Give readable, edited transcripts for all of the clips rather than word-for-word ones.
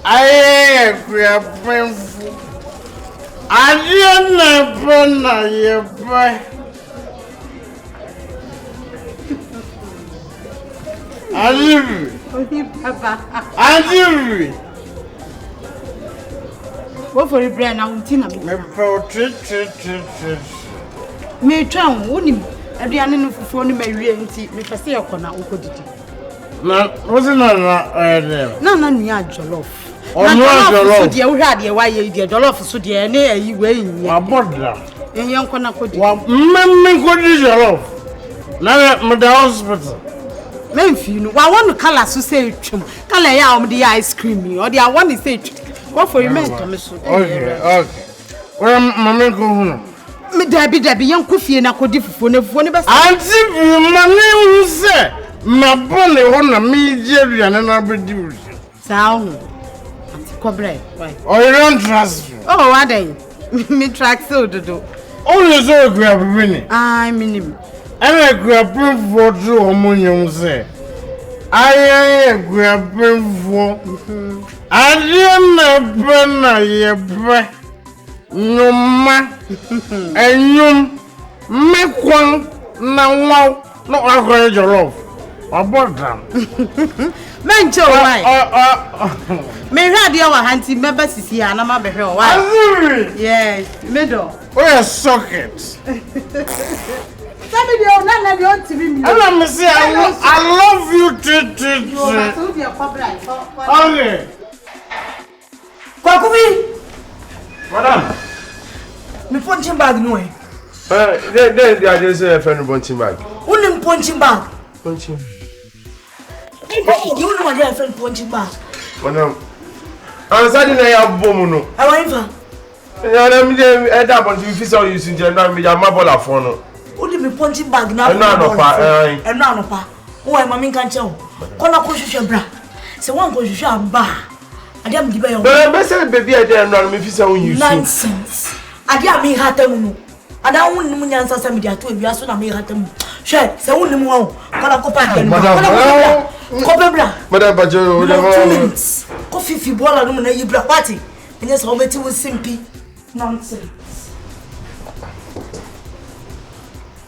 I painful. I didn't know you buy. I live. What for the brand now? Tina, me town, wouldn't every animal for phone me reality, me for say a corner, who did it? No, wasn't that No, near Jollof. Oh, no, dear, we had your way, dear Jollof, so dear, near you way. My brother. And young corner could me could use your love. Now, my hospital. Memphis, I want to color to say, color out the ice cream, or the I want to say, what for you, man? Okay. Where my go home? Me Debbie, young coffee and I could differ for never. Auntie, my name say, my bonnet on me, Jerry, and I'll be due. Sound. Cobre. Oh, you don't trust me. Oh, what day? Me track so to do. Only so grab a minute. I mean him. And I grab for two ammonium say. I grab for. I didn't know your breath. No ma. And you make one now. No, I got your love. I bought them. Mencho, why? Me radio hanty members is here, and I'm a behavior. Why? Yes, middle. Where's sockets? Tell me the none of your TV. Let me see. I love you, Okay. Kwakubi. Madam. Me punching bag no. Then I just say a friend punching bag. Only punching bag. Punching. You know what your friend punching bag. Madam. I'm sorry I have bomuno. I want him. Yeah, me dey that punch you feel you sin na me ya mabola phone no. Only me punching bag now. No pa. Oh, my mami kan chew. Kona ko hwehwe bra. Se wan ko hwehwe amba. Ade am dibe yo. Be say baby e dey no me feel say you nonsense. Ade am hi hatamu no. Ada won nim nyansa sa me dia to ewia so na me hatamu. Hwe, se won nim ho. Kona ko pa den. Ko bebra. Madam Bajo, 2 minutes. Ko fifi bola no na yibra party. Enye so meti wo simpi. Nonsense.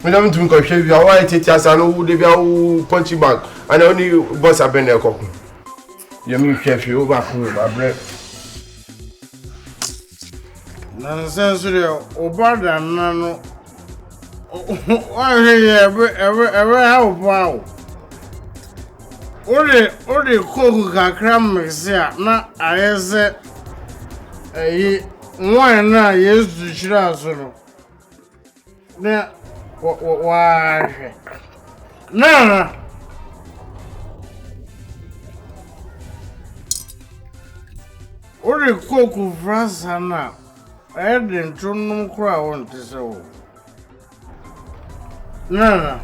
Madam tumi ko hwe bia why tete asa no wo de bia wo punching bag and only boss abene ekoku. You me hwe fi over ko ba bre. Nonsense obada nano. Why ever how wow. Ode koku kakra mexia na ayese nwan na Yesu chira so no. Na wa na ode koku frasa na eden tunum kura won tese wo. Na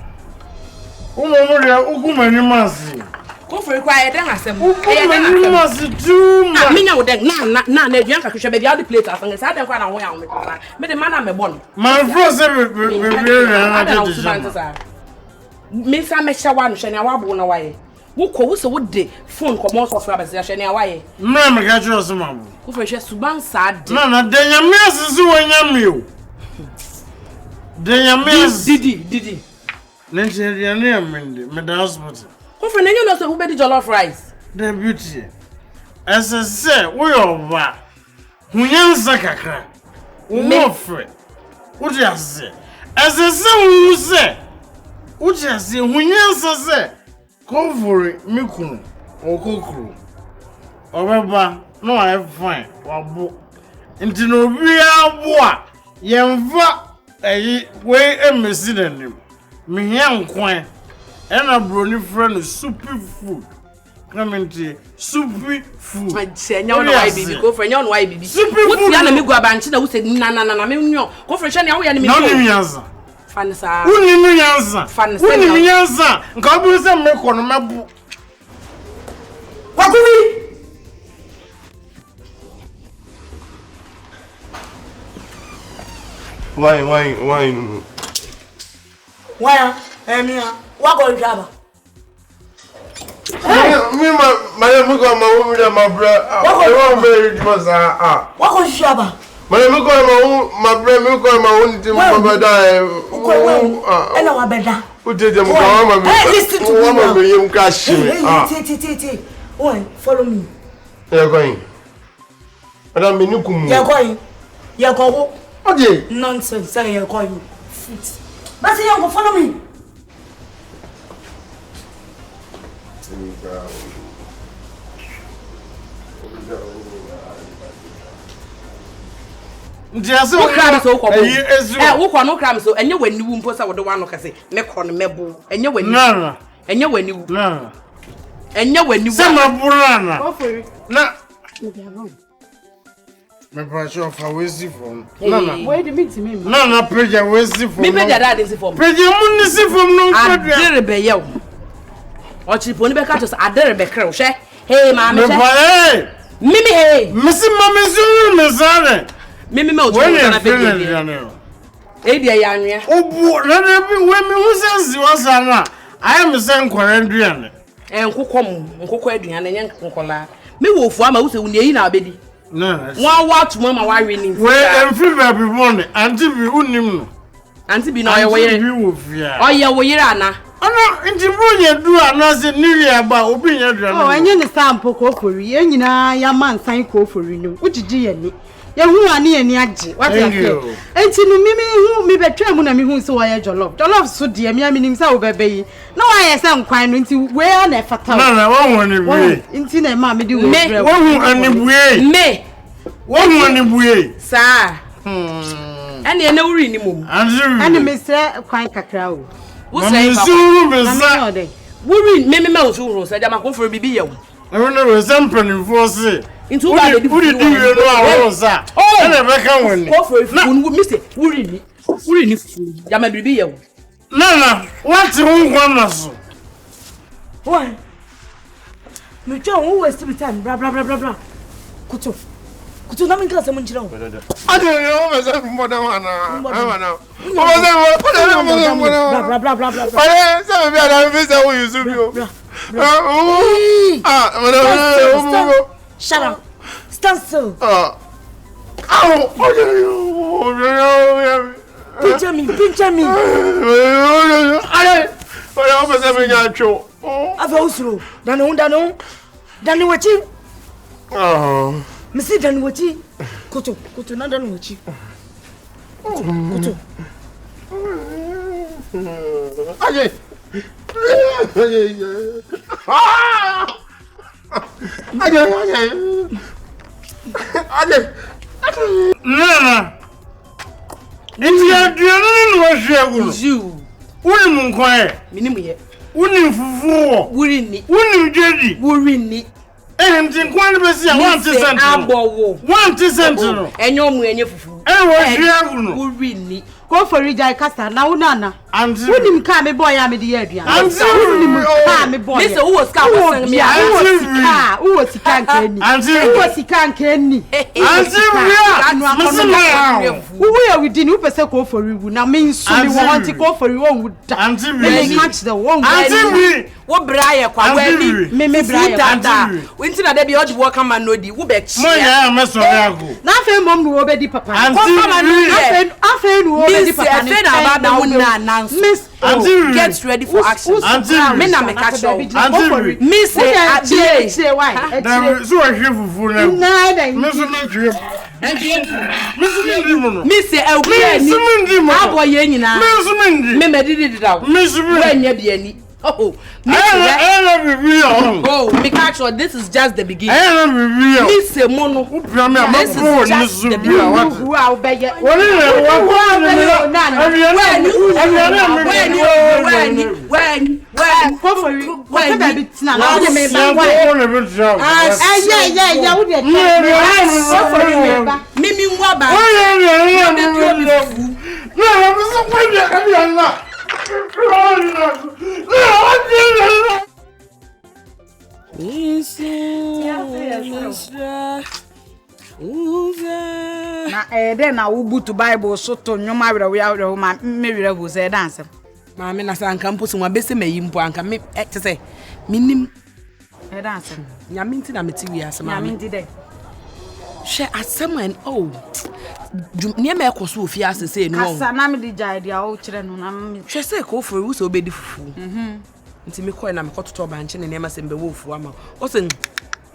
Umomuria ukumani masi. Go for require them asem. Ukumani masi too much. Me now den na eduan ka hwehwe be bia the plate afan say adan kwa na ho ya me kwa. Me de man na me bon. My friend say me sa me shawa no hwe na wabo na waye. Wo ko wo se wo de phone ko so fra be se hwe na waye. Na me ga chiro so mabu. Go for hwe suban sa de. Na denya me asisi wonyame o. Denya me didi. Nigeria near me the hospital. Who for you know so who be the jollof rice? The beauty. As I say, we over. Hunyansa kakra. Umofre. What you say? As I say, who say? What you say? Hunyansa say. Go for it, mikunu or kokru. Obeba, no I fine. Wabu. Into no real boy. Yemva way a message. Me young coin and a brony friend super food. Come into super food. I say, no, baby, go for your why baby. Super food. What's the enemy go about who said, na, me, go for Shania, we enemy. No, answer. Fansa. Who need answer? Fansa. Who need answer? God will send me on my book. Wakuri. Why? Why? Emia, what go jaba? Me my go my woman my brother. I want married was What was Shaba? My brother me go my own team my brother. And our better. Who did them go Listen to me now. You cash me. Oh, follow me. You're going. Madam Minukum. You're going. You're going. Okay. Nonsense. Say you're going. But say you follow me. Just so crab so ko wo ko no crab so enye wani wu mpo sa wo de wa no kase me ko no mebo enye wani no enye wani wu no enye wani wu sama burana ofori na me passion for wezi from no where the meet me no preja wezi from me preja that is from preja mun si from no preja adere be yew o chi poni be ka to adere be kre wo hwe hey ma me hwe mimi hey misi mama zuru mezare mimi me o to na be e dia ya anwea obu na be we me hu sensi wasana I am saying kwaranduane nkokọ aduane nye nkola me wo fu ama wo se wo ne yi na abedi no wa tuma ma wa ni we emfi ba bi bone anti bi unim no anti bi na oye wo yire bi wo fia oye wo yire ana ana nti bunye du ana se niri aba obi nya du ana enye ne sample ko fori ye nyina ya mansan ko fori no ugigi ye ni ye hu ane ye ni age what ya fe enti no mimi hu mi betwa mu na mi hu se wo ye jollof so de mi aminim se wo bebe yi na wa ye se nkwan no enti we na fata na wa hu ani buye enti na ma me di wo bre wa hu ani buye me wa hu ani buye sa ene ene wuri ni mum ane me se kwan kakra o wo se fa wuri me wo so se jama ko foro bibi ye wo na we sampani force into ba de wuri di we no awon sa na be kan woni ko foro fu mi se wuri ni fu jama bibi ye wo na what won na so Why? Me tell who waste time blah blah blah blah blah. Kutu na min class mun jira. I don't know myself more than one. Blah blah blah blah. I say we are the who you so you. Shut up. Stand still. Pinch me. I almost have been cho. I've also done wachi. Oh. Missy done wachi. Kutu na done wachi. Kutu. Aye. Nana. Ndi aduane no hwe agunu. You. Woni mun kwan. Minim ye. Woni fufu. Wuri ni. Woni dwedi. Wuri ni. Nti kwan be sia 1% abowo. 1% no. Enye omu enye fufu. Wo hwe agunu. Wuri ni. ko fori jai kasa na unana Anti unim ka me boy ya me di aduan Anti unim ka me boy me say wo ska wo sen me wo sika nka ni Anti wo sika nka ni Anti wo ya within wo pese ko fori wu na me nso me wo anti ko fori wo wu da Anti me catch the one Anti wo bra ye kwa wani me bra ye da winti na de bi odi wo kama no di wo be chia mo ya me so yago na fe mom no wo be di papa afe no wo be di papa ni na ba na announce Auntie, get ready for action. Auntie, me na me catch you. Auntie, me say say why? So I hear for na. Me so me tue. Me so me ndi mo no. Me say e wo ni. Abo ye nyina. Me so me ndi. Me medidi daw. Me so me. We nya bi ani. Oh, me catch you. This is just the beginning. Me say mono. This is just the beginning. Who are obey? Na then na wo butu Bible so to nyoma werɛ ma me werɛ ho sɛ dance ma me na sa anka mpo so ma bese mayi mpo anka me te sɛ minim E da asem. Nyaminti na meti wi asem. Nyaminti de. She asem and oh. Niye me ekoso ofie asese no. Asa na me di jai dia o kire no na me. She say ko ofure wo so obedi fufu. Nti me koy na me kototo ba nche ne niam se mbe wo ofu ama. O se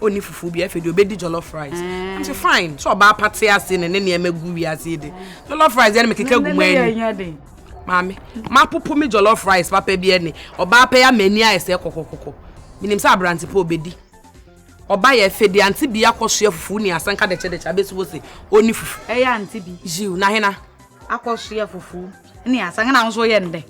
oni fufu bi afedi obedi jollof rice. Nti fine. So ba party ase ne niam gu wi ase de. Jollof rice ya me keka gu mani. Mami, ma popo me jollof rice papa bi ene. Oba pa ya mani ase kokokoko. Minim sa abranti po obedi. Oba ye fedi anti bi akoso fufu ni asanka de chede chabesu wo se oni fufu. Ya anti bi. Jiu na hena. Akoso ye fufu. Ni asanka na nso ye nde.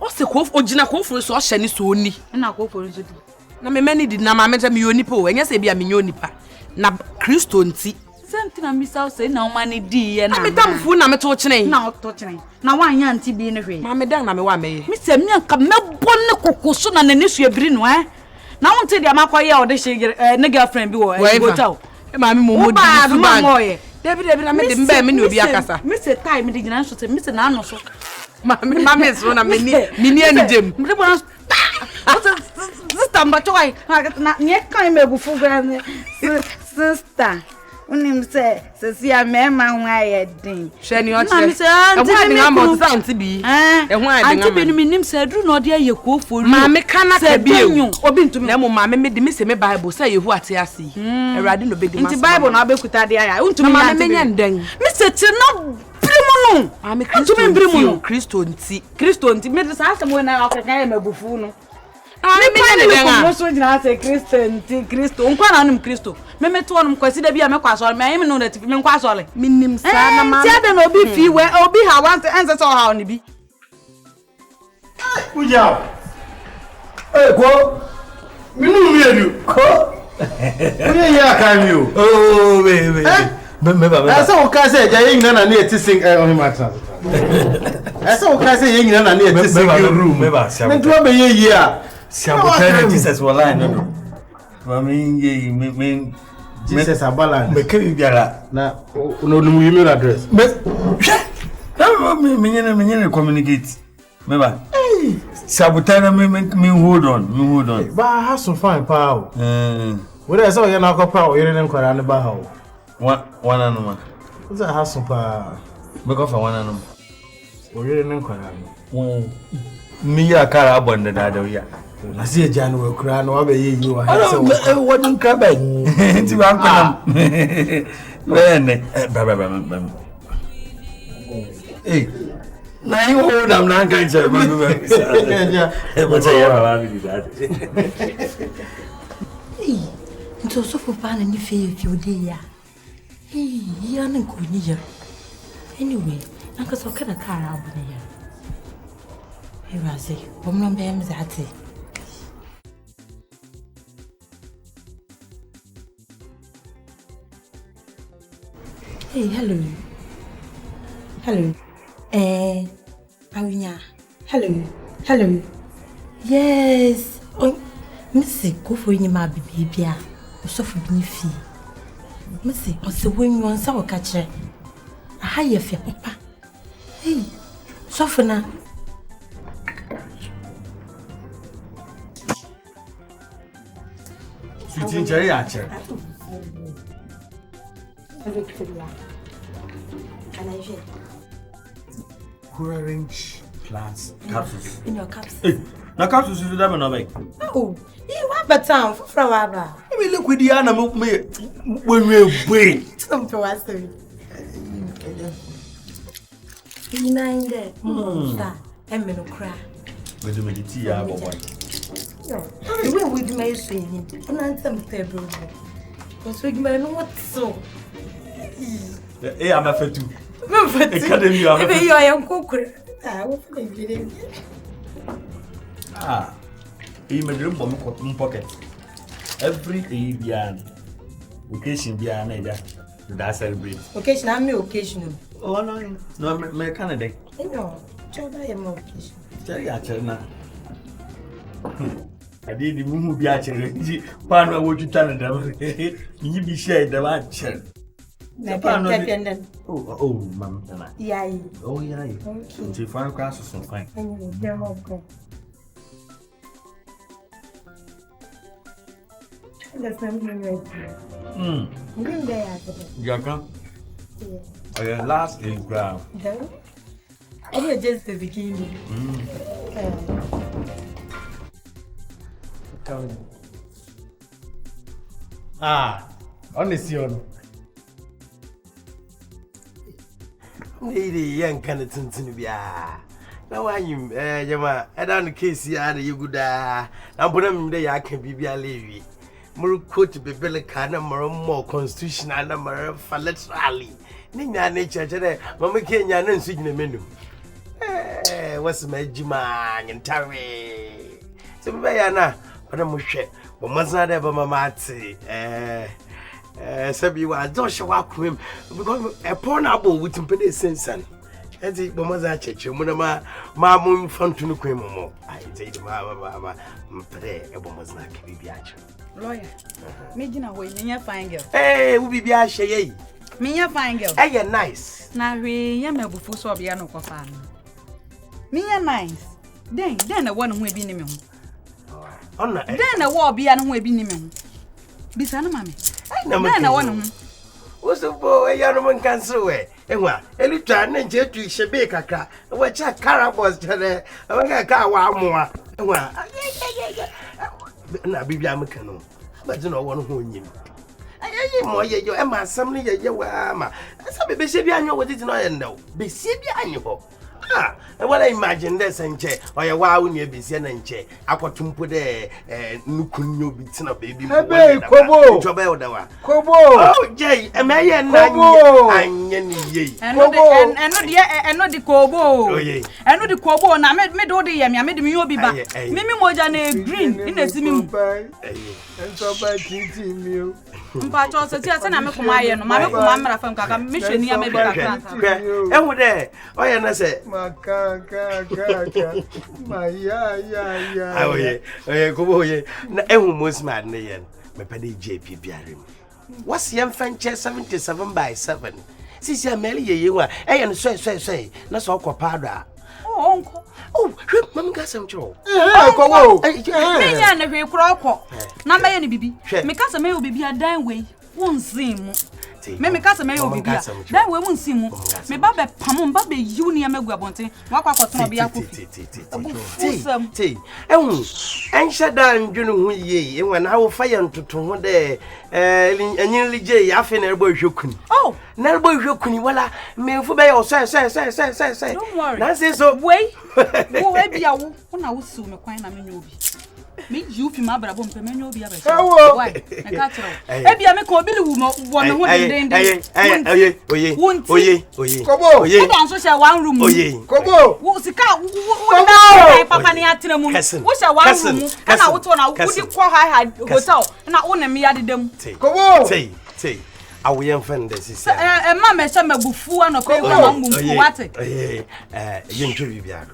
O se ko ogina ko furu so o hye ni so oni. Na ko furu nso di. Na me mani di na ma me me yoni po. Enye se bia me yoni pa. Na Kristo nti. Senti na misa say na o mani di ye na. Me tam fufu na me to chene. Na o to chene. Na wan ya anti bi ne hwe. Ma me dan na me wa me ye. Me se me anka me bonne kokoso na ne su ebiri no na wonte dia makoye o de she ne girlfriend bi wo hotel e ma me mo di su bag David na me de mba me ne obi akasa me se time me de gina so te me se na no so ma me so na me ni ani jem me de bona sister mba toy na nie kan me bufu gra sister unim se si a me ma ho ayedin hwe ni o kire e ho adi nga mo sa anti bi e ho adi nga anti bi no minim se dru no de ayeko ofori ma me kana ka bi obi ntumi na mo ma me de me se me bible say yehu ate ase erade no be di ma anti bible na abekuta de aya untumi ma me nya ndeng me se ti no primo no ma me Kristo nti me de sa asem na akaka ya mabufu no me nya ndeng mo so jina se Kristo nkwa na num Kristo me meto onum kwasi da bia me kwaso me ayem no na tifi me nkwaso le minim sa na ma ti ade na obi fi we obi ha want ense so ha oni bi uja ko minu mienu ko uye ya kan you oh we me ba asa o ka se ja yin na na eti sing on him atra asa o ka se yin na na eti sing room me ba sia me do be ye yi a sia bo tell Jesus wallahi no mami ye me Jesus abala me ke biara na no no email address me me communicate me ba sabotana me hold on ba ha so fine pa o we dey say you na ko pa o yere ne kwara ne ba ha o wana no ma uza ha so pa me ko fa wana no o yere ne kwara no mi ya kara abonda da ya na se ja no kura no ba ye yi wa ha se wodun ka ba ti ba ko na bene ba na you hold am na kan che ba ba say ya ba bi that nto so fo pa na ni fe ode ya ya na ko ni ya anyway anka so kana kara abu ne ya razi bomno be am zati hey hello Awinya. Hello. Yes. Oh, Missy, go for any ma baby. So for benefi. Missy, or so when you want some catcher. A higher fear, papa. Hey, softener. Sweetie Jerry Archer. Can I share? Orange plants capsules. In your cups. Na capsules you da no be. Oh, you want better for flower. Me look with the ana me when we boy. Some for us. You mind that? Sir, I'm no cry. We do tea ya boy. No, the way we do my swing. And I'm some February. Because we know what so. Eh, I'm a fetu. Academy, you are a cook. You may drink from pocket. Every Avian occasion be an idea that celebrate. Occasion, I'm occasional. Oh, no, my Canada. No, I am occasion. Tell you, China. I did the moon be actually. Partner, what you tell them? You be shared the match. Oh, ma'am. Yeah. Oh, yeah. Okay. Find classes on fine. That's not me. Jaka. Oh, last is ground. I did just the beginning. Tell me. Honestly, on. Lady, young kind of thing to be. Now I am, Yama, I don't case here, you good. I'm putting the I can be a lady. More quote be Bellicana, more constitutional, more falletrally. Nina nature today, Mamma Kenya and sing the menu. What's my Jiman and Tarry? Some Bayana, but I'm shit, but must not ever mamati. Sabi wa don't show up him because a pornable with him pay sense and the Bomaza church, Munama, Mamma Fountain Cream. I say the Mama, pray a woman's not Kibiach. Lawyer, making a way, me a fine girl. Hey, we be a shay. Me a fine girl. Hey, nice. Now, we am a buffo so be no coffin. Me a nice. Then the one who be near me. Then a war be an who be near me. Bisana, mammy. Then I want him. What's the boy? A young woman can sew it. And what? A little and jet to Shabeka, which a car was there. I want a car more. And what? Now, be Yamacano. But you know one who knew. I am more you and my family, you are. Some baby, I know what it's not know. Be Sibia, and what I imagine this and chair, or a wow near Bissian and chair. I got to put a Nukunyo beating a baby. Kobo, Kobo, oh, Jay, a mayan, and Yenny, and not the Kobo, and not the Kobo, and I made me do the yammy, I made me be back. Mimi more than a green in a swimming. And so by teaching you. But also, I'm a my mamma from Kaka mission near maybe. And what there? Oh, and I said, my oh, yeah, go away. No, most mad, Nayan, my penny JP Biarim. What's young French 77 by 7? Sissy Amelia, you are, and say, not so pada. Oh, uncle. Oh, Mamma got some trouble. Oh, and a real crock. Not by any baby. Because a may be a dime way. Won't see me. Maybe Casa may be that we won't see me. May Baba Pamon Baby, you near me, Wabonte, Waka be a tea. And shut down, you know, ye, and when I will fire to one day, and nearly Jay, I fin elbow joking. Oh, Nelboy joking, well, may for bay or say. Don't worry, I say so. Wait, maybe I will soon acquire a menu. Me you fi ma bra bom pe menyo bi abese why e ka tro e bia me ko bi lu mo won ho den oye kobo oye dan so share one room oye kobo wo sika wo na papa ni atena mu wo share one room na wo to na wo di ko high hotel na wo na me yadedam kobo say awe yem fan this is ma me se mabufu anope ma mbumfu wate yentwe bibiado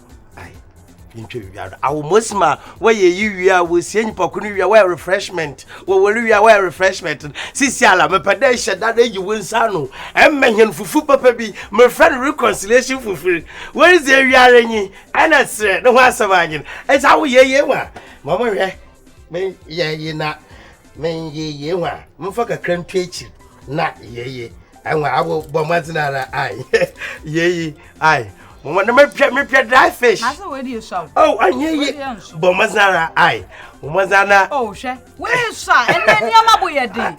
our Musma, where you are with Saint Pocunia, where refreshment, where refreshment, Sisiala, my padesha, that day you will sano, and mention for baby, my friend reconciliation for free. Where is the area? And I said, no one's surviving. It's how ye were. Mamma, ye not, men ye were. Mufaka creme teach, not ye. And I will bomazana, ye, I. When I me dry fish. Where do you shout? Oh, I hear you. Bomazara, I. Bomazana. Oh, she. Where is that? And then Yamabuya day.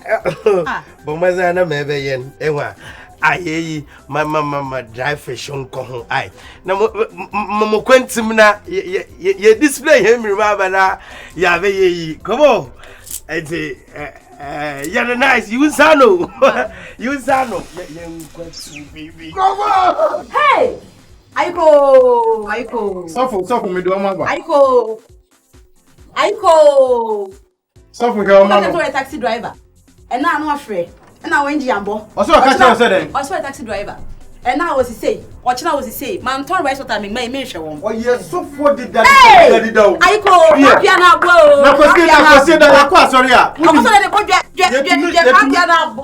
Bomazana, maybe yen. Ewa. I hear you. My mama dry fish on Cohon. I. Now, Mamma Quentimna, ye display him, remember that. Yave, come on. I say, you're nice. You Sano. You Sano. Come on. Hey! Aiko. Suffer me do amagwa. Aiko. Suffer girl man. I'm a taxi driver. And now I'm afraid. And now when Jambo. Also catch you said. Also a taxi driver. And now was he say? What now was he say? Man turn right what I make mention one. Oh yes, so for did that daddy down. Aiko, piano go. Na consider that kwa sorry ah. I'm also the boy piano bo.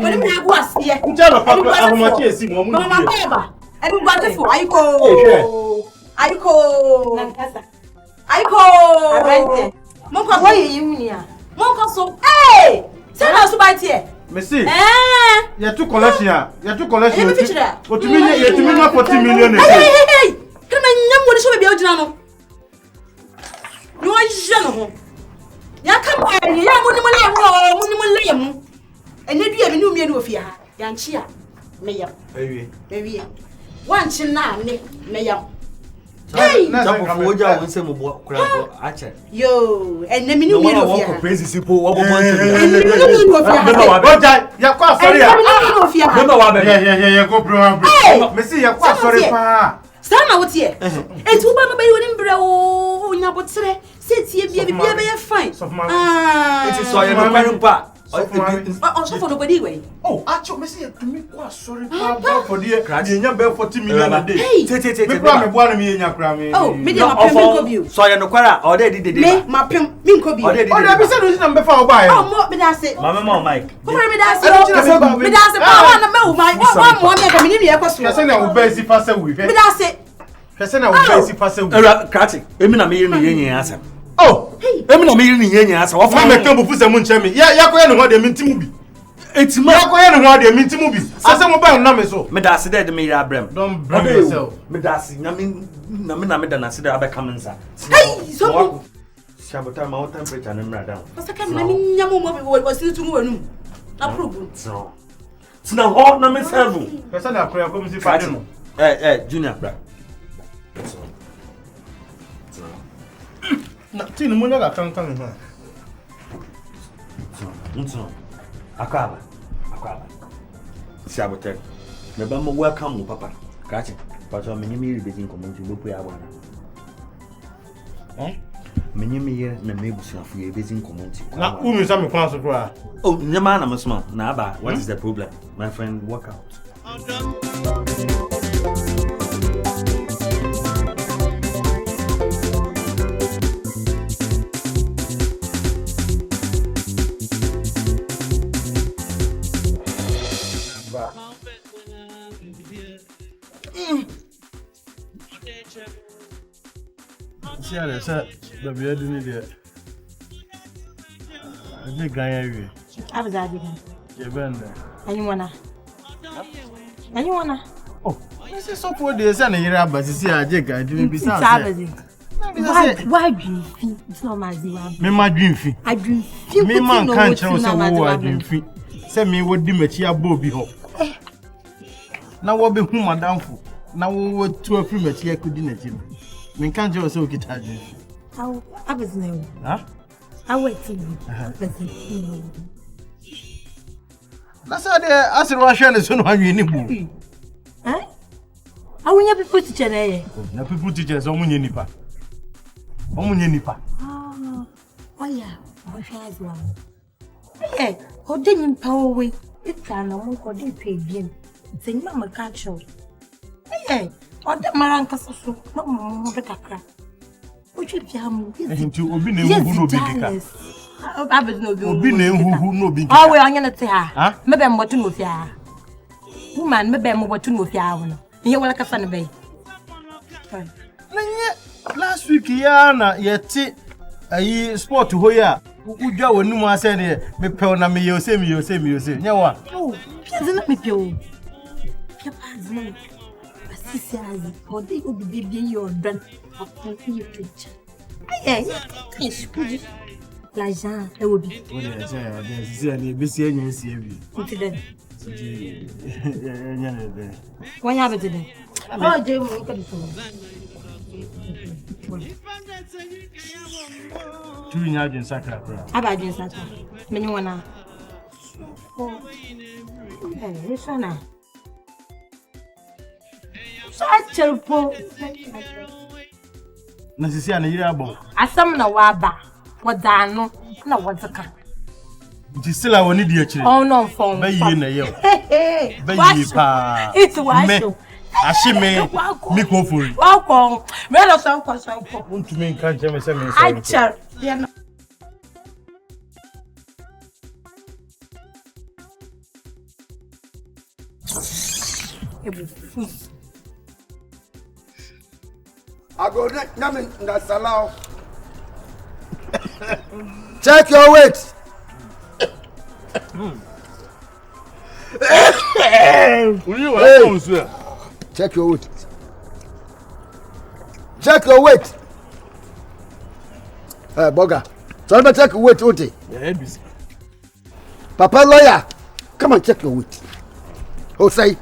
When me go asie. Njalo papa ahomachi esi mo mu. Mama everybody for Aiko. Aiko. Aiko. Monko boy yimnia. Monko so. Hey! Say na so bite here. Messi. You took collection. You took collection. What you mean? You mean 40 million? Hey! Come on, nyam woni so be ogyina no. No ajja no. Ya come here. Ya muni mo le mu. Ene dua me ni umie no ofia ha. Ya nchi a. Meyam. Ewie. Wanchi na ne meyam. Hey! Tapo foja won se mo kura ko ache. Yo, ene me ni umie no ofia. No one praise sipo wo bobo Ene me ni ofia. Oja, ya kwa sorry. Ene me ni ofia. Remember wa be. Yeah, go bro. Messi, ya kwa sorry pa. Sana wote e. Enti wo ba no ba yi woni mbre o nya botere. Se tie bia bia be ye fine. It is so you no kwari pa. So for nobody way. Oh, actually, Messi, to me kwa sorry pa for the nya be 40 million a day. Me kwa me bua no me nya kra me. Oh, me dey ma pem ko bi. So you no kwara o dey did. Me ma pem me ko bi. O dey be say do na be fa o ba e. Oh, mo be da se. Mama Mike. Come me da se. Me da se pa na me o my. Wa mo me ka me ni e ko so. Say na wo be si fa se wi. Me da se. Say na wo be si fa se wi. Era krati. Emi na me yiri ni yenyen asem. Oh, emi na me yiri ni yenyen asem. Wo fa me kan bu fu se mu nche me. Ya ko ye no ho de me ntimu bi. Etima Ya ko ye no ho de me ntimu bi. Ase mo ba na me so. me da se de me yiri abrem. Don't blame yourself. Me da se na me da na se de abeka mensa. Hey, so Shabota ma temperature na mra down. Pasa ka me na me nya mo wo si tu mu wanu. Na problem. Tina ho na me serve. Person na akora ko mi si fa de no. Junior bra. Na tin mo na kan ha. Nso. Akaba. Shabota. Me ba mo welcome mo papa. Kachi. But me nyimi ri bezin komo nti bo pu ya wana. Me nyimi ye na me busuafo ye bezin komo nti. Na unu sa me kwan so kra. Oh, nyama na musma. Na aba, what is the problem? My friend, work out. See how they say the beard in there. I think I hear Abzadi. you. Benda. Anyone? Oh, this is so poor. They say na yira ba sisi aje ga dun bi sa. Why do you feel it's not my ziwa? Me ma dwin fi. I do feel Me man kan kire say wo adwin fi. Say me wo di machi abo bi ho. Na wo be hu madamfo. Na wo tu afri machi akudi na ji. Me kan kire say o kita adwin. How abzadi? Ha? I wait till That's how they ask what share so no anwi ni bu. I want people to channel. Na people teachers omunye nipa. Oh yeah, what has one? Eh, how did you power way? It's an amount for the pay game. Say, Mamma catch you. Eh, or the Maranka so, not more the cacra. Which if you have into obi na hu no bi kika. Obi na hu no bi kika. Oh, we are going to say her. Maybe I'm what to know ya. Woman, maybe I'm what to know ya. You want a fan bay. Last week yana yeti ayi sport ho ya. Udwa wonu mu ase de me pe na me yo se. Nyawa. Oh, doesn't me pio. Capaz. Assisi azi. Ode obi bibi your brand. Upon your picture. Aye, yes, good. L'argent, it will be. Oh, yeah, c'est un BC and CB. Today. Yeah, What happened today? Oh, Jim, look at it. 2 years in Sacra. How about you, Santa? Many one now. Oh, this one now. Such a poor. Na sisi ana yiri abon. Asam na waba. Wadano na wadaka. Nti sila woni di akire. Oh no phone. Ba yi na ye. Ba yi pa. It's washo. Ashime mi ko fori. Welcome. Me no so ko. Untu me nkan je me se me I char. Yeah. I go na salao. Check your weight. Hey. Check your weight. Check your weight. Hey, Boga. So let me check your weight, Oti. Papa lawyer, come and check your weight. Who say?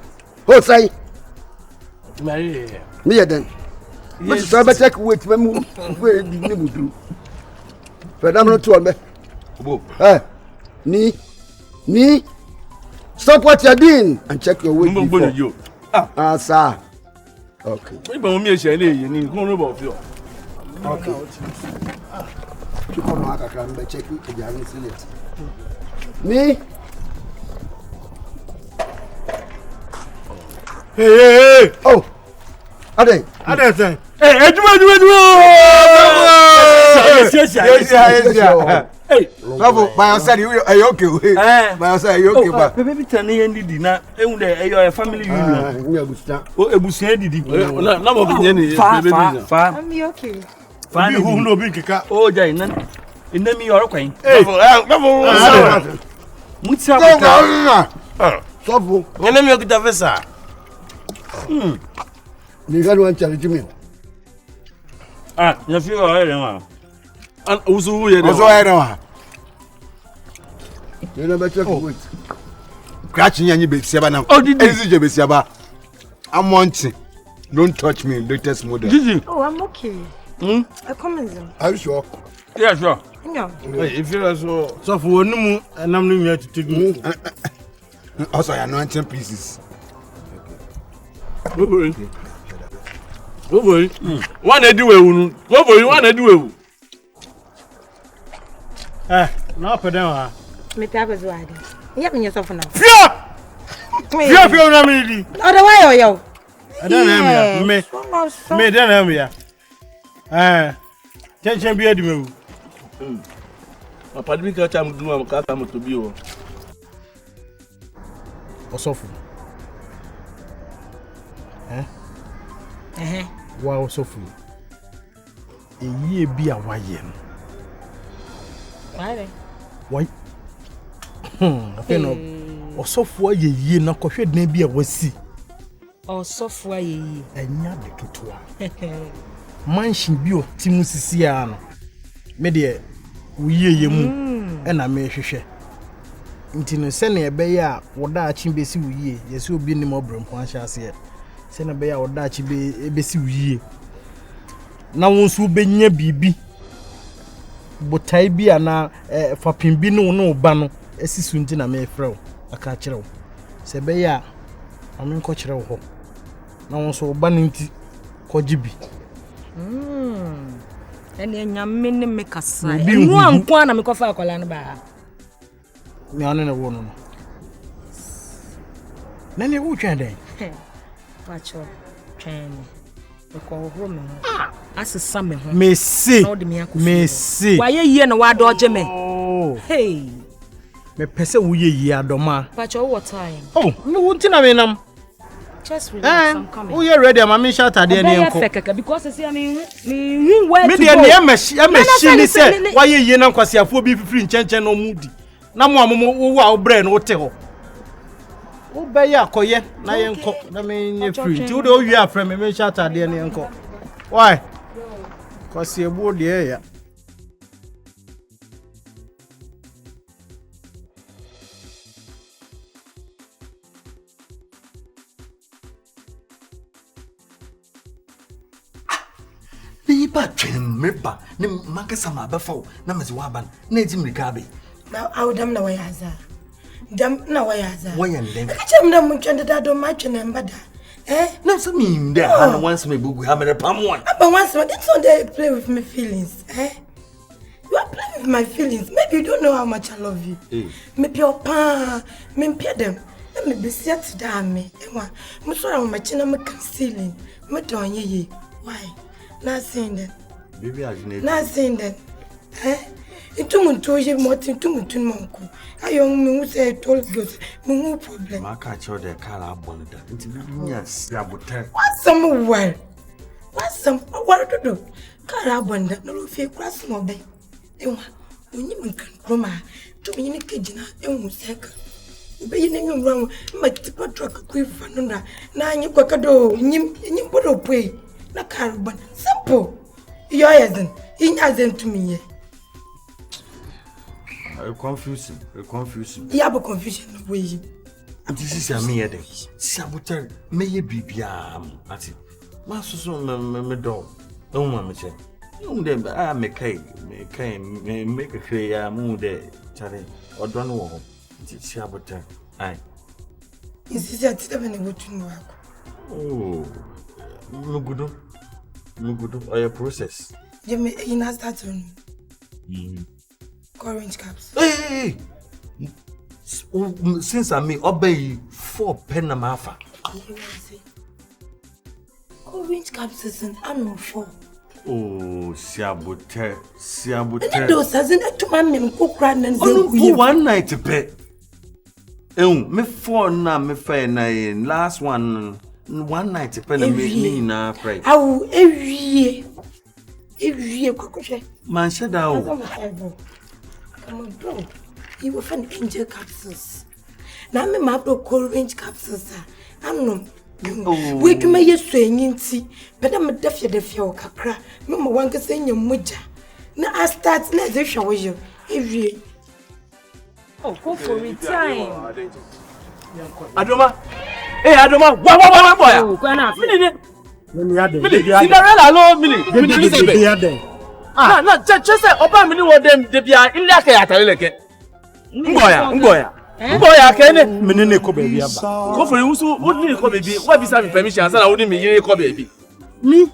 Me then. But so let me check your weight. Phenomenal to me. Hey, knee. Stop what you're doing and check your weight before. Sir. Okay. Okay. Check it. Me? Hey. Oh. Ade. Hey, Hey, by your side, you are okay. By your side, you okay. Baby, tell me, Andy, now, a family union. Oh, a bussier did it. I'm okay. Fine, who no big cat. Oh, Jane, in the me or quain. Hey, Sofu. enemy of the vessel. You got one challenge me. You feel all right, and also, I know. You know better wait. Scratching any big Sabana. Oh, did you be Saba? I'm wanting. Don't touch me, latest model. Oh, I'm okay. I come in. Are you sure? Yeah, sure. No. If you're so for no and I'm here to take me. Also, I know 10 pieces. One I do. One I do. No, put down. Me papa zo ade. Ya me yourself now. Fio na me di. Otherwise yo. I don't know me don't know me. Change be adi me. Papa bi ka cha mu dunu am ka ta mo to bi o. Osofu. Wa osofu. Eyi bi a waye no. Why? No. Osofu aye yie na kohwe dan bi a wasi. Osofu aye yie. Enya de ketewa. Mansion bi o timu sisi a no. Me de uyiye mu e na me hwehwe. Nti no se na ebe ya woda achi besi uyiye. Yesi obi ni mo brempo ahya ase. Se na be ya woda achi be besi uyiye. Na wonsu benya bibi. Botai bi ana fapim bi no ba no esisu nti na me frɛ wo aka kyerɛ wo se be ya amen ko kyerɛ wo ho na won so ba nti ko gibi ene anyame ne me kasa enu anko na me ko fa akola no ba me ane na wo no na ne wo twɛn den pacho twɛn ko ho me ho asesa me ho Messi waye yie na wa doje me hey me pese wo ye yie adoma pacho what time me wunti na me nam just relax I'm coming wo ye ready am me shout ade ne enko because see me where me de ne machine ni se waye yie na nkwasiafo bi fifiri nchenchen no mudi na mo wo wa wo bre no wo te ho wo be ya koye na ye enko na me nye free ti wo de wo wi afre me shout ade ne enko why cause you board the ya Be bad train member, name Makasama Buffalo, Namas Waban, Native Mikabe. now I would damn no way as damn no way as Why and then I tell them much and that don't match and bada no, some mean there, and once me book, we have a palm one. but once that's all they play with my feelings you are playing with my feelings maybe you don't know how much I love you maybe your pa me pay them let me be set down me I'm sorry my chin I'm concealing me don't ye why not saying that Baby, I didn't not saying that into Montoya Martin to Monku. I young me who say told girls, no problem. I catch all the car bonnet. Yes, I would tell. What's somewhere? What's some what to do? Carabanda, no fear cross more day. Ewa, onye mkankroma, to me kejina, seka. Be you wrong, my tipo truck quick fanuna. Na you quackado, yim bodo pay. Na caravan. Simple. You are in to me. Confusing. You have a confusion of way. And this is a mere day. Saboteur may be biam at it. Master son, my dog. No, mamma. Then I make a clear moon there, Charlie, or don't know. It's saboteur. Aye. Is this at 7 and what you know? Oh, no good. Or your process. You may in us that one. Orange caps. Hey! Since I may obey 4 penamafa. Orange caps isn't I'm 4. Oh, saboteur. And those doesn't to my men cook run and one night to pay. Me 4 na me fair na last one night to pay me na pray. I will every year Man shut out. Come on, bro. You will find angel capsules. Now me my bro orange capsules. I'm no. We do my yes swinging tea, but I'm a deaf kakra. Mama one can say your muja. Now I start next if show you. Every oh, go for it time. Adoma. Hey Adoma, what boy? Oh, go na. Cinderella lo mini Elizabeth. No, just say oba mini wo dem de bia ile aka ya tare leke. Ngoya kene mini ne ko baby aba. Ko for wusu wodi ko baby, wa bi sa me permission say na wodi me yire ko baby. Me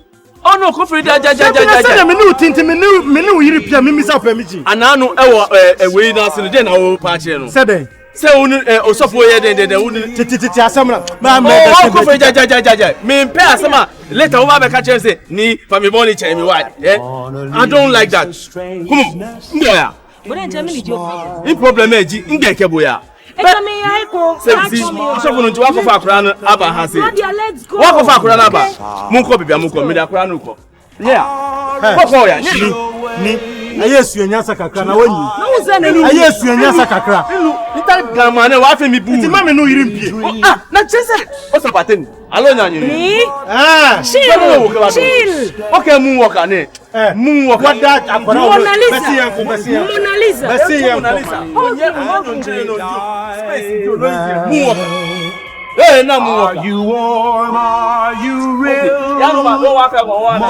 oh no ko for ja say me no tinti me no yire pia me misa permission. Ananu we na se de na wo pa kire no. Say den. Say unu osofo ye de unu titi asam na ma ko for ja me pay asama later over be catch say ni family money chain me why I don't like that. Come ngoya But then tell me the in problem eji ngeke boya me I go. So for nti wakofa akura no aba ha say Let's go. wakofa akura no aba munko bibia munko me da akura no ko yeah koko ya ni ayesu enyasa kakra na wanyi No say me ayesu enyasa kakra ita gama na wa fe mi bu ti ma me no yire mpie na chese o so paten alo nya nyi me chill okay moonwalk ane moonwalk what that akora Mona Lisa. besi yan Mona Lisa moonwalk eh na moonwalk You warm, are you real? ya no ma do wa fe mo wa na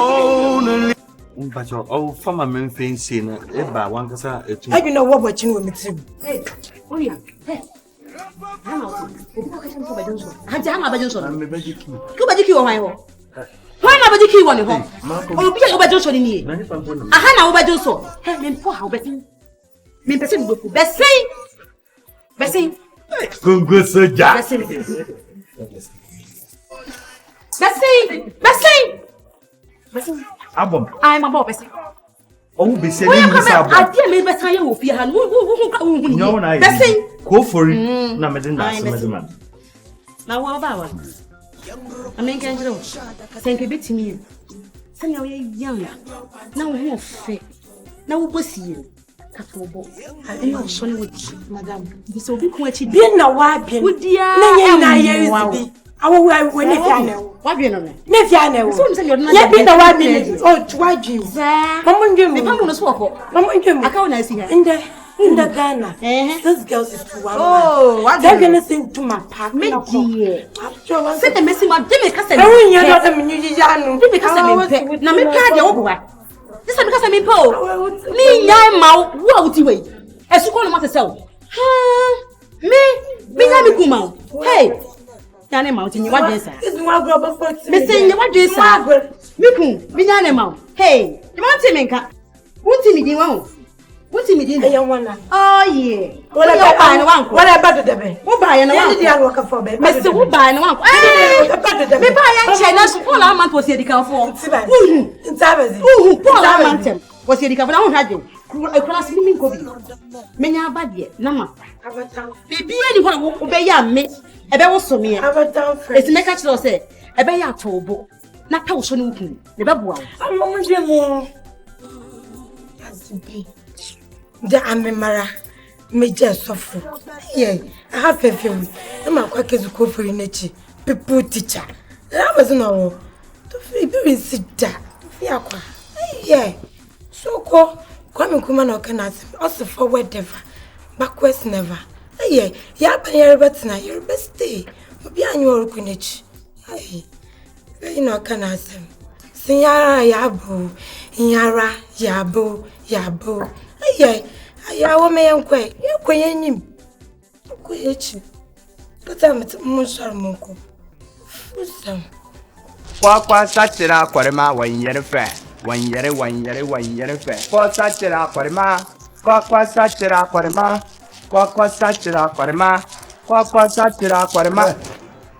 But oh, from a men fancy, Eba, one casa. I don't know what watching with me too. Hey, oh yeah. Hey. I'm a veggie. Go back to my home. Why not back to one home? Oh, be over Johnson in here. Aha na over Johnson. Hey, men for how better. Men person go. Bessie. Congo soja. Bessie. Abom. I'm a bob. Oh, be saying this abom. I dare me better you fear and No, I go for it. Na medin das medman. Now what about I mean, can you thank you bit me? Send you young. Now we have fit. Now we'll see you. And you're showing with Madame. So be quite Bien na wa bien. Would dear na ye awo we ne fiane. What do you know? Ne fiane. So say you're not. Ye bi na wa bien. Oh, twa dream. Mama ndwem. Me pam no so ko. Mama ndwem. Aka wona see here. In the Ghana. This girls is too one. Oh, what they're gonna sing to my park. Me dear. Say the messy ma dem ka say. I want you not them you janu. Dem ka say me pe. Na me pa de wo boa. This is because me po. Me nyai ma wo awuti we. Esu ko no ma say o. Me nya me kuma. Hey. Nyane ma uti nyiwa dwesa. This one go about 40. Me say nyiwa dwesa. Me kun, me nyane ma. Hey, you want me nka. Wunti mi din wa o. Wunti mi din. Oh yeah. What about the baby? Wo ba ye na wa. Did you work for baby? Me say wo ba ye na wa. Me ba ye nche na so Paul Amant was edika for. Paul Amant was edika for na ho hade. Class me ko bi. Me nya abade na ma. Bibi e ni ho wo be ya me. Ebe wo so me. Esi me ka kire o say ebe ya tobo. Na pa wo so ni wo kun. Ne be boa wo. Amon je mo. As be. The Amemara, Major Sofo. Yea, I have a few. I'm a quack as a call for Inechi, people teacher. That was no. To feel sit down. Fiaqua. Yea. So call, come and also forward never, backwards never. Yea, Yapan, your best day. Be on your Kunich. Ay, you know, can I say? Sinyara Yabu, Yara Yabu, Yabu. Ay, I may unquay, you quay him. Quay, but I'm at Musharmunko. Kwa satira kwarema wanyere fe. Wanyere fe. Kwa satira kwarema. Kwa satira kwarema. Kwa satira kwarema. Kwa satira kwarema.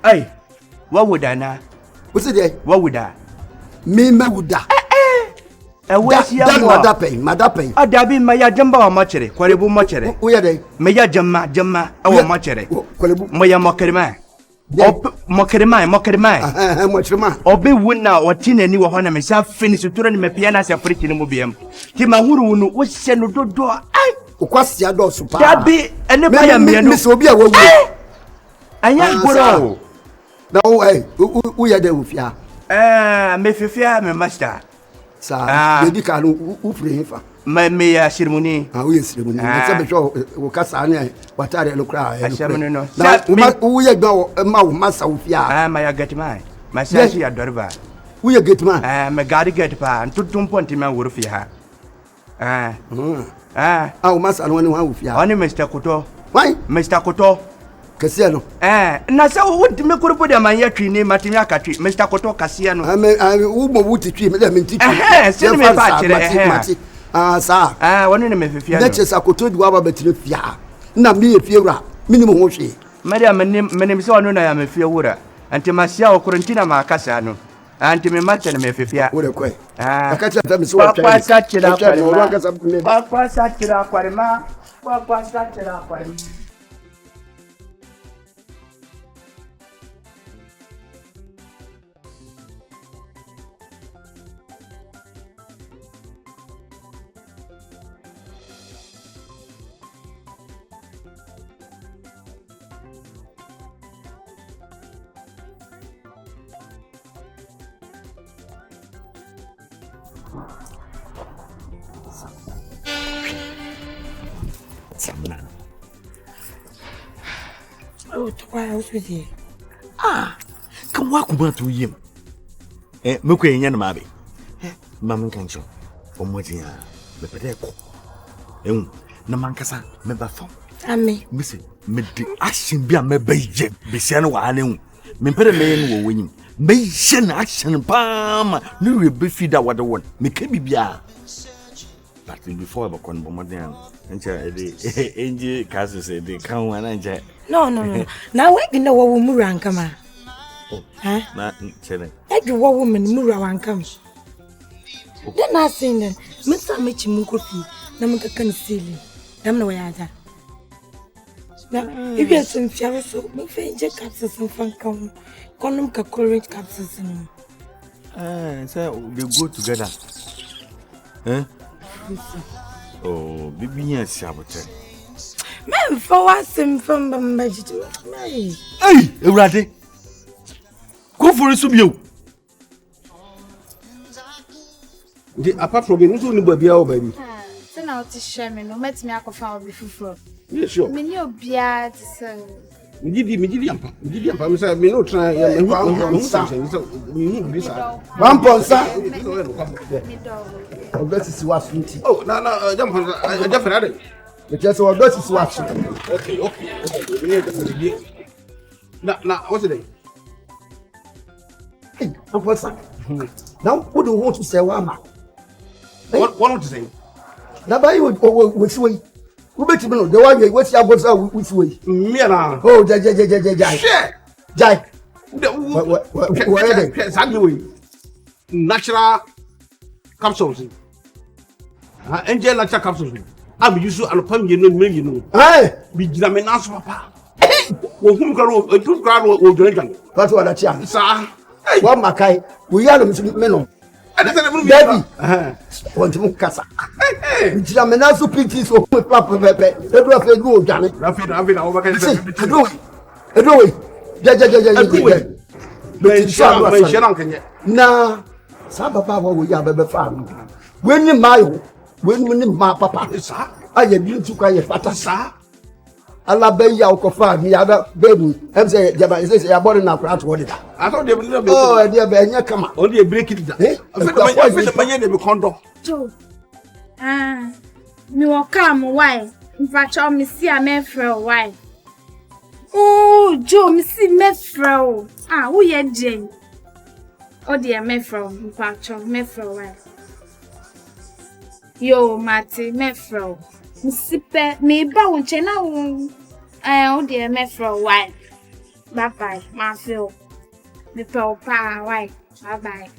Hey, what would I na? What's it? What would I? Me would I? Where's your Madape? A dabi maya jamba wa machere. Kwarebu machere. Where are they? Maya jama awa machere. Maya mokerema. Mokerema. Obi wuna watine ni wahona mesa finish utura ni mepiana se afriki ni mubiam. Ti mahuru unu wose no dodo ai. Ukwasi ya do super. Dabi ene pa ya mienu. Miss obi awu. Anya goro. Na o ye de ufia. Me fifia me master. Sa dedi ka no ufre hefa. Me ya ceremony. Ah, we ceremony. Na se be sho wo kasa ne watare no kra. Ceremony no. Na wo ye gba ma wo masa ufia. Ma ya get man. Ma se ya dorba. Wo ye get man. Me gadi get pa. Ntutum ponti me woro fi ha. Wo masa no ne wa ufia. Oni Mr. Koto. Why? Mr. Koto. Kase no. Na se wo me kurupo de man ya twi ni matimi akatwi. Mr. Koto kase no. Wo mo wuti twi me de me twi. Se me pa kire sa. Woni ne me fifia. Na chesa Koto di wa ba betire fia. Na me Efiewura minimum ho hwe. Maria menim se wonu na ya me Efiewura. Anti masia okorontina ma akasa no. Anti me mate na me fifia. Wo de kwe. Akacha ta me so wa twa. Kwa satira kwarema. Kwa satira kwarema. Oh, why else with you? Come walk to him. Muke yen mabe. Mam kancho. Omotia. Me pedeko. Na mankasa me ba fam. Ami. Missy, me di action bia me beje. Besian wa ane. Me pere me yen wo wenyim. Me shen action pam. No we be feed that what one. Me ke bibia. But before I become modern, Angie Cassie said they can't one and No. Now I know what woman ran come. Huh? Not telling. I do what woman Murawan comes. Then I sing them. Mr. Mitch Munkofi, Namaka can see you. Damn no way either. Now, if you're some fierce, so me faint capsules and fun come. Condom current capsules. So they go together. Eh? Oh, baby, yes, saboteur. Man, for what's him from Magic. Hey, Eurate. Go for a subio. Apart from being only baby. So now to share me, no matter me, I can find before. Yes, sure. Me no beard, sir. Me say me no try. One ponsa. Me That is what funti. Oh, no, definitely. But just what that is what. Okay. Now, what's the name? Hey, I'm ponsa. Now, who do you want to say wama? What want to say? Now, by you which way? Who bet you know the one way? What's your what's which way? Me na. Oh, jai. Share. Jai. What? Exactly. Natural capsules. Angel natural capsules. I'm used to alpine, you know. Hey, be Jamaican papa. Who can a two crowd or drink? that's what I chant. Sir, What Makai? We are the men. Baby. Want to kasa. Jira me na so pinti so me papa pepe. Edu afa egu o dwane. Rafi na wo ba ka se. Edo. Ja. Na sa baba wo ya bebe fa mu. Weni mayo. Weni ni ma papa. Sa. Aye bi ntu kwa ye fata sa. Ala be ya okofa mi ya baby. Em say jaba say ya body na kra to wodi da. I thought they be no be. Oh, dia be nya kama. On dey break it down. I feel the man dey be condom. Joe. Me wo come why? Mfacho me see a me frɛ why? Oh, Joe, me see me frɛ. Wo ye den. O dey me frɛ mfacho me frɛ why? Yo, Mati, me frɛ. Me sipe me ba wo nche na wo o dey me frɛ why? Bye bye, ma feel. Me frɛ pa why? Bye bye.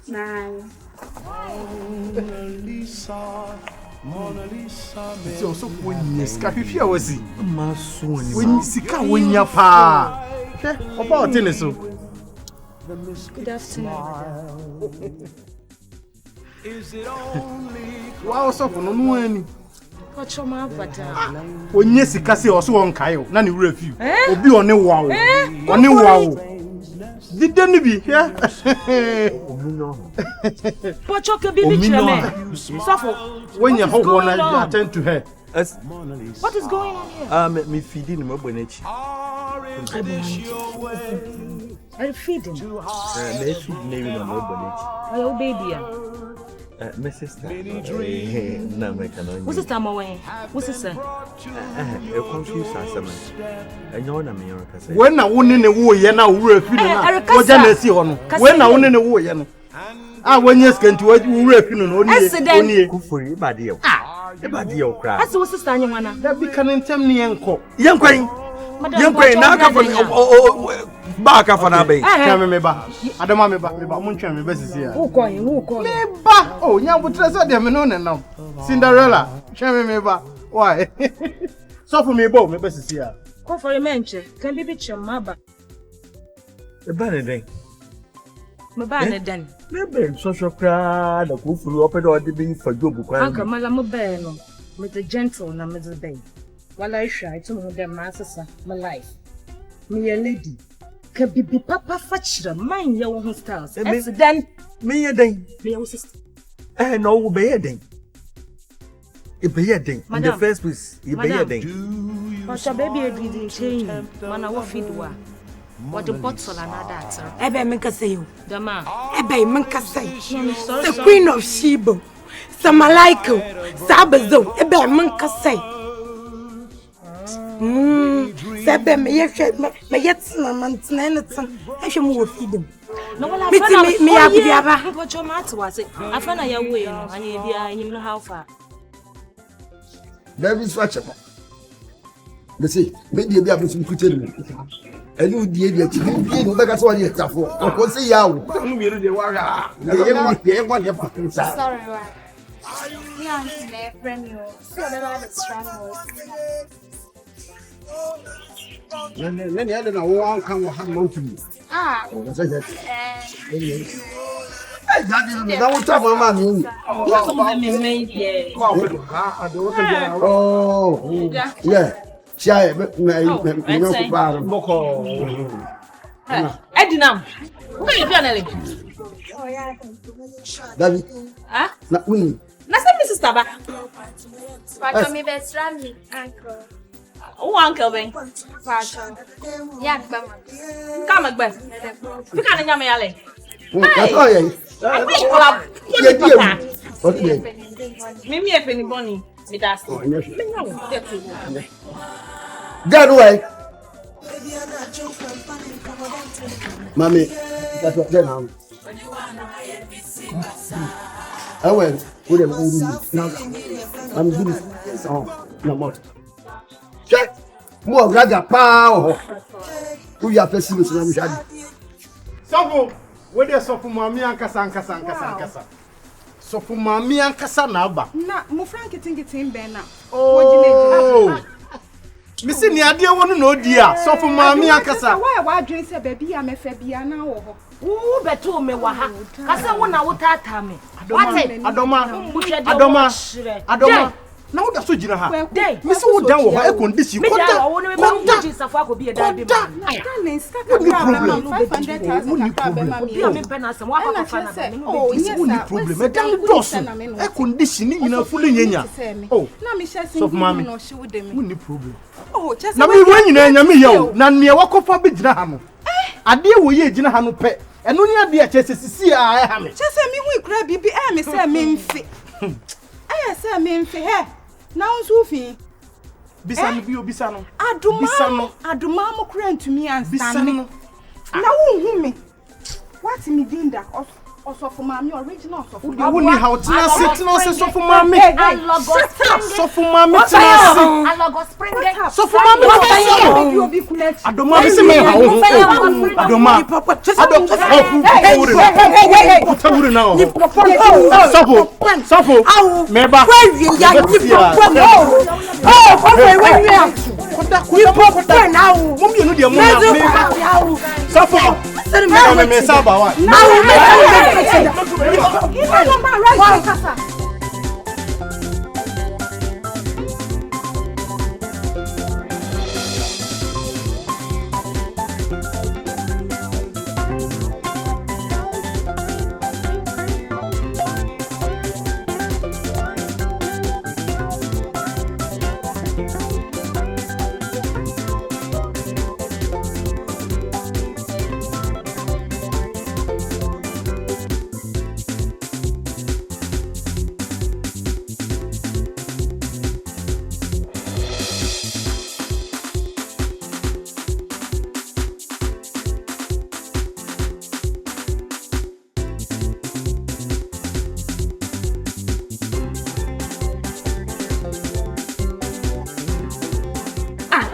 Bye. Mona Lisa, so when you scaff if you was when you see ka when ya pa. About tennis so. Good afternoon. Is it only wow so for no any. What's your mouth bata? When you see ka say also on kayo na ni review. Obi on wow. On wow. Did any be here? But choke baby cheme. Suffer. When you hold one, I attend to her. What is going on here? Me feeding my bonechi. Are you feeding? Me feed name my bonechi. Oh baby. My sister. Na me cannot. What's this time away? What's this? Confused assignment. I know na me yon kasa. When na woni ne wo ye na wura fi no na. Oja na si ho no. When na woni ne wo ye no. When you scan to wura fi no oni. Kufuri ibade yo. Ibade yo kra. Asi wo sister anyi wana. Da bi kan ntem ne yenko. Yenkwan na ka for ba ka for na be. Tell me ba. Adama me ba mo ntwa me ba sisi ya. Who call? Me ba. Oh, nya butre so de me no ne now. Cinderella. Tell me ba. Why? So for me bo me ba sisi ya. Call for a menche. Can be maba. E ba ne den. Me ba ne den. Me be so kra da kufuri opedo ode bi fa jobu kwa. Anka mala mo be no. Me the gentle na me the bay. While I try to know them masses my life. Me a lady. Can be papa fetch mind your own styles. It's then me a den. Me your sister. No be a den. It be a den. In the first place, it be a den. But your baby a didn't change. Man, I will feed wa. What the bottle and that. Ebe menka say you. The man. Ebe menka say. The Queen of Sheba. Samalaiko. Sabazo. Ebe menka say. Sebe me yehwe me yetsna mantna netan ehwe mo wo feed dem no wala me abiaba but your mat was it afana ya we no anya bia enyim no how far David Swatcher me say me die bia so kutere me enu die die ti die no be ka so die tafo ko se ya wo No me dey worry. Ye kwa dey pa. Sorry, right? Yeah, I'm my friend. You so that I was strong. Then the other one come have mountain. Ah. That was tough on man. Oh, yeah. Chai, me Edinam. Who are you feeling? David. Ah? Na uni. Na say Mrs. Taba. Pacho me best friend me uncle. O uncle ben. Pacho. Ya gbama. Come agbe. Fika na nyame yale. That's all yeah. Mimi e penny bunny. Me das. That way. Mommy, that's what then I went with them now. I'm good. Oh, no more. Check. More rather power. Who you are facing with me? Sofo, where dey sofo mami ankasa. Sofo mami ankasa na aba. Na, mo frank kitin ben na. Oh. Missy ni adia wonu no dia. So for mami akasa. Why wa adwen say baby ya mefa bia na wo ho. Wo beto me wa ha. Kase wo na wo tata me. Adoma. Na wo da so gina ha. Missy wo dan wo ha e condition. Konta. Oh, so mami. Woni problem. Oh, just na me wan nyina nya me yew na ne wakofa be gina ha no. Ade wo ye gina ha no pe. Eno ni ade a chese sisi a e ha me. Chese me hu ikura bibi e me se me mfi. Se me mfi he. Na unsu fi. Bisa no bi obisa no. Aduma mo kura ntumi ansan. Na wo hu me. What me dinda Osofu mami original osofu. Wo ni how tina sit sofu mami. Sofu mami tina sit. Sofu mami Adoma bi se me ha wo. Adoma. Utawure na o. Sofu. Meba.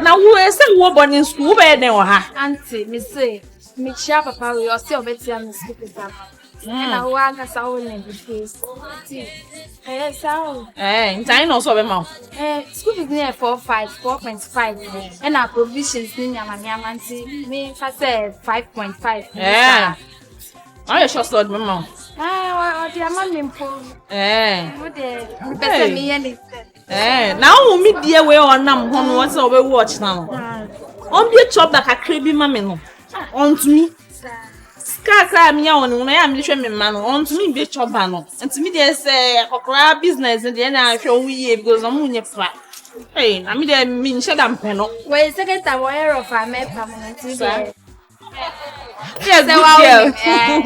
Na wo ese wo born school be den wo ha auntie me say me chia papa we o say obetia me school papa na wo anga sa wo ne be face sao ntai no so be ma school fees near 4.5 and our provisions ni nyama auntie me fa say 5.5 are you sure so me ma o dia ma me mpo wo de me pese me ye ni now me dear way on nam hono what so we watch now. On be chop that kakre bi ma me no. On to me. Skakra me ya on no ya me hwe me ma no. On to me be chop ba no. And to me dey say kokra business dey na hwe wo ye because am unye pra. Hey, na me dey me nche da mpe no. We second time we of a me permanent. Yes, good girl.